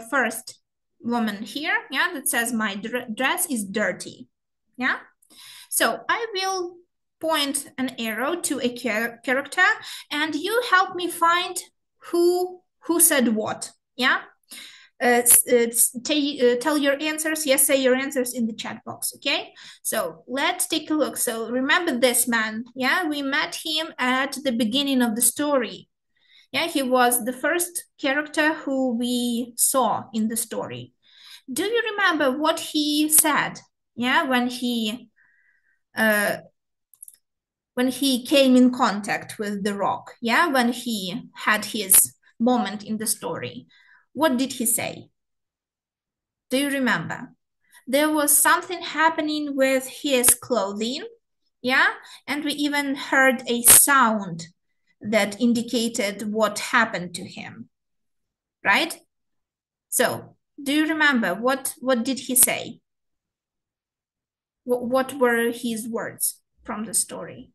first woman here, yeah, that says my dress is dirty, yeah. So I will point an arrow to a character, and you help me find who said what, yeah. Tell your answers. Yes, say your answers in the chat box. Okay, so let's take a look. So remember this man, yeah, we met him at the beginning of the story. Yeah, he was the first character who we saw in the story. Do you remember what he said? Yeah, when he came in contact with the rock. Yeah, when he had his moment in the story. What did he say? Do you remember? There was something happening with his clothing, yeah? And we even heard a sound that indicated what happened to him, right? So, do you remember what did he say? What were his words from the story?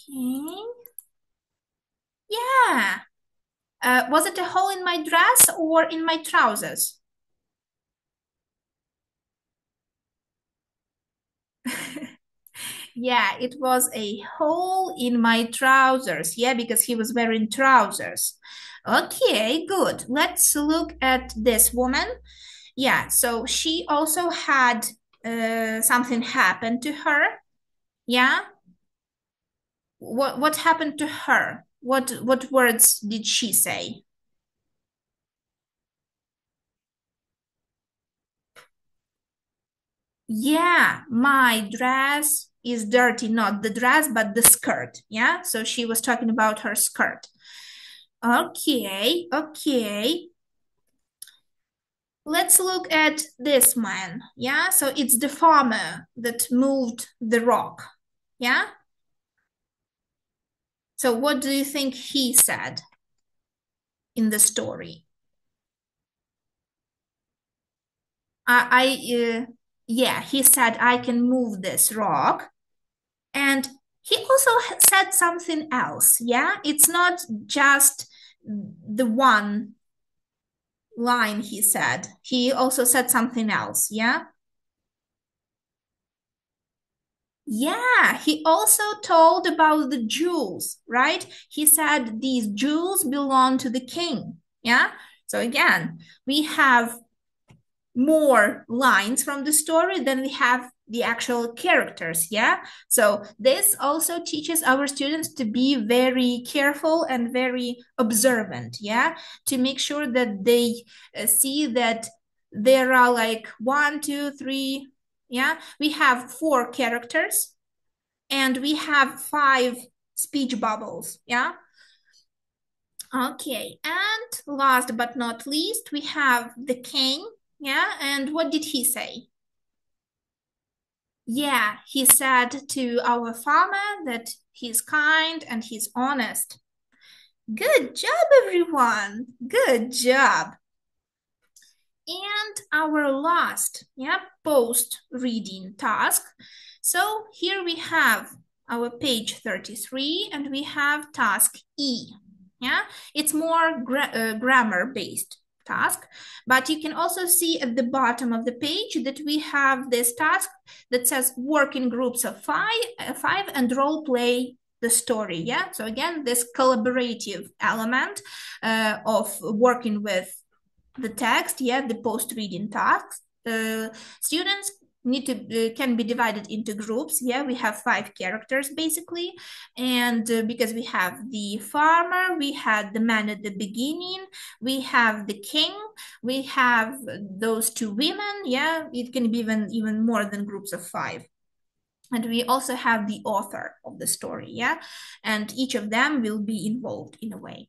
Okay. Yeah. Was it a hole in my dress or in my trousers? Yeah, it was a hole in my trousers. Yeah, because he was wearing trousers. Okay, good. Let's look at this woman. Yeah, so she also had something happen to her. Yeah. What happened to her? What words did she say? Yeah, my dress is dirty, not the dress, but the skirt. Yeah, so she was talking about her skirt. Okay, okay. Let's look at this man. Yeah, so it's the farmer that moved the rock. Yeah. So what do you think he said in the story? Yeah, he said, I can move this rock. And he also said something else. Yeah, it's not just the one line he said. He also said something else. Yeah. Yeah, he also told about the jewels, right? He said these jewels belong to the king. Yeah. So again, we have more lines from the story than we have the actual characters. Yeah. So this also teaches our students to be very careful and very observant. Yeah. To make sure that they see that there are like 1, 2, 3. Yeah. We have 4 characters and we have 5 speech bubbles. Yeah. Okay. And last but not least, we have the king. Yeah. And what did he say? Yeah, he said to our farmer that he's kind and he's honest. Good job, everyone. Good job. And our last, yeah, post-reading task. So here we have our page 33 and we have task E. Yeah, it's more grammar-based task, but you can also see at the bottom of the page that we have this task that says work in groups of five and role play the story. Yeah, so again, this collaborative element of working with the text, yeah, the post-reading tasks. Students need to can be divided into groups. Yeah, we have 5 characters basically, and because we have the farmer, we had the man at the beginning, we have the king, we have those 2 women. Yeah, it can be even more than groups of 5. And we also have the author of the story. Yeah, and each of them will be involved in a way.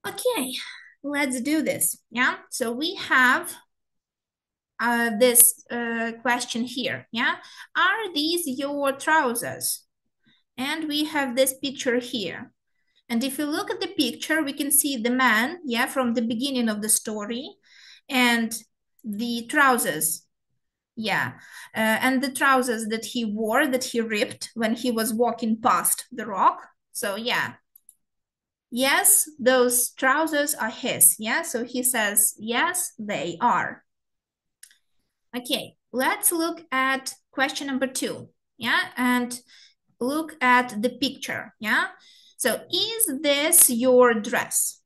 Okay, let's do this. Yeah, so we have this question here. Yeah, are these your trousers? And we have this picture here. And if you look at the picture, we can see the man, yeah, from the beginning of the story, and the trousers, yeah, and the trousers that he wore, that he ripped when he was walking past the rock. So yeah, yes, those trousers are his, yeah, so he says, yes, they are. Okay, let's look at question number 2, yeah, and look at the picture, yeah. So is this your dress?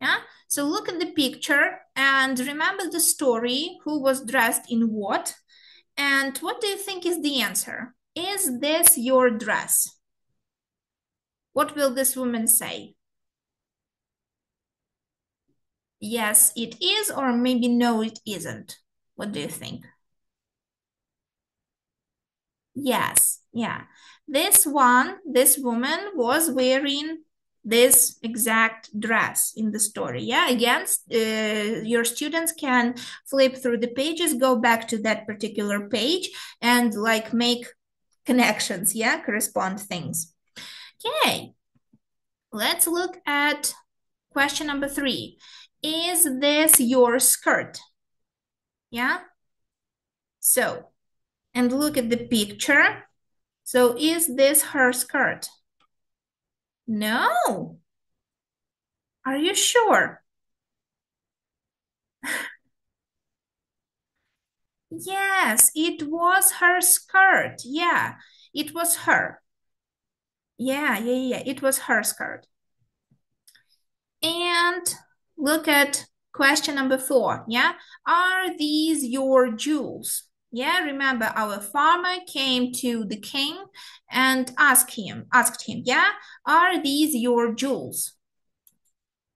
Yeah, so look at the picture and remember the story, who was dressed in what, and what do you think is the answer? Is this your dress? What will this woman say? Yes, it is, or maybe no, it isn't. What do you think? Yes, yeah. This woman was wearing this exact dress in the story. Yeah, again, your students can flip through the pages, go back to that particular page and like make connections, yeah, correspond things. Okay, let's look at question number 3. Is this your skirt? Yeah, so, and look at the picture. So is this her skirt? No. Are you sure? Yes, it was her skirt. Yeah, it was her. Yeah, it was her skirt. And look at question number 4. Yeah, are these your jewels? Yeah, remember our farmer came to the king and asked him, yeah, are these your jewels?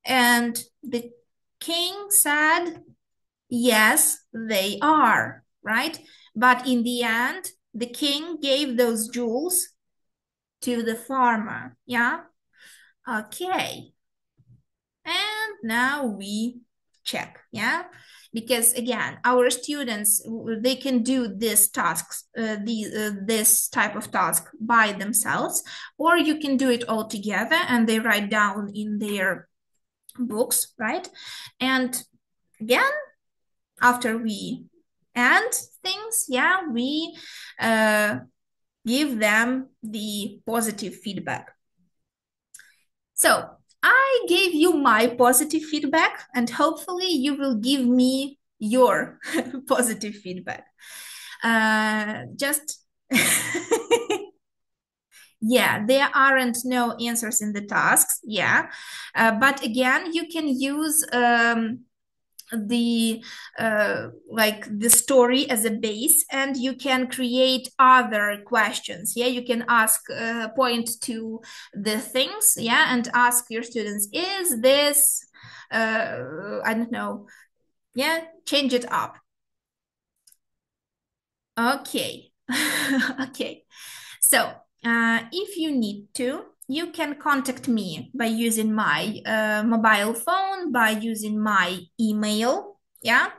And the king said, yes, they are, right? But in the end, the king gave those jewels to the farmer, yeah? Okay. And now we check, yeah? Because again, our students, they can do these tasks, this type of task by themselves, or you can do it all together and they write down in their books, right? And again, after we end things, yeah, we give them the positive feedback. So I gave you my positive feedback and hopefully you will give me your positive feedback. Just yeah, there aren't no answers in the tasks, yeah, but again, you can use the like the story as a base and you can create other questions, yeah, you can ask point to the things, yeah, and ask your students, is this I don't know, yeah, change it up. Okay. Okay, so if you need to, you can contact me by using my mobile phone, by using my email, yeah?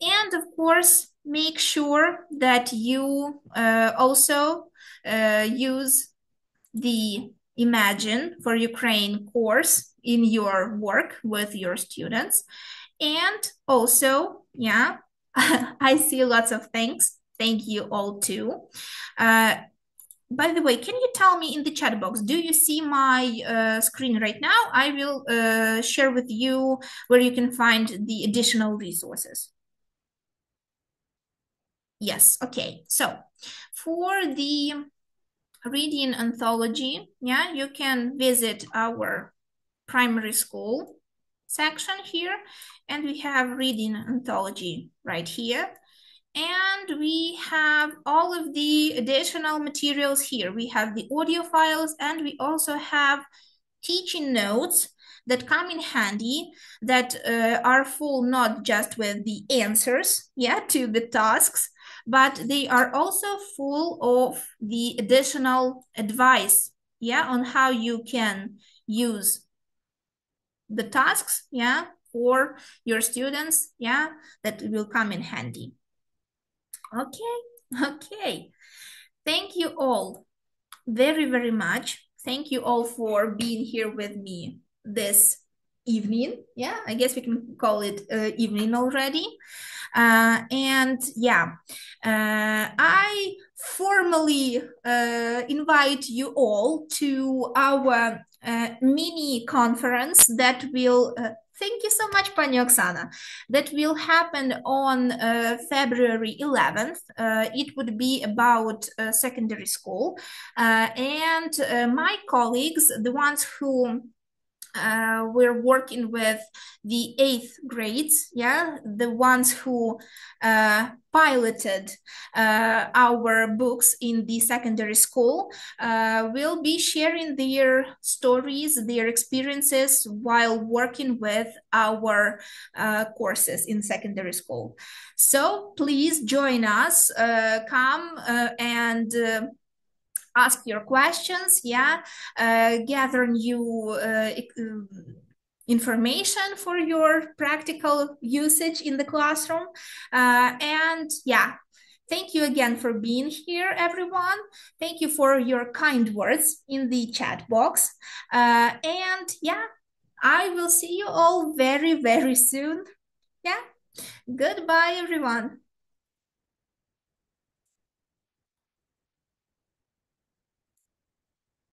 And of course, make sure that you also use the Imagine for Ukraine course in your work with your students. And also, yeah, I see lots of thanks. Thank you all too. By the way, can you tell me in the chat box, do you see my screen right now? I will share with you where you can find the additional resources. Yes, okay. So for the reading anthology, yeah, you can visit our primary school section here, and we have reading anthology right here. And we have all of the additional materials here. We have the audio files and we also have teaching notes that come in handy, that are full not just with the answers, yeah, to the tasks, but they are also full of the additional advice, yeah, on how you can use the tasks, yeah, for your students, yeah, that will come in handy. Okay, okay. Thank you all very, very much thank you all for being here with me this evening. Yeah, I guess we can call it evening already. And yeah, I formally invite you all to our mini conference that will, thank you so much, Pani Oksana, that will happen on February 11th. It would be about secondary school. And my colleagues, the ones who we're working with the 8th grades, yeah, the ones who piloted our books in the secondary school, will be sharing their stories, their experiences while working with our courses in secondary school. So please join us, come and ask your questions, yeah, gather new information for your practical usage in the classroom. And yeah, thank you again for being here, everyone. Thank you for your kind words in the chat box. And yeah, I will see you all very, very soon. Yeah, goodbye, everyone.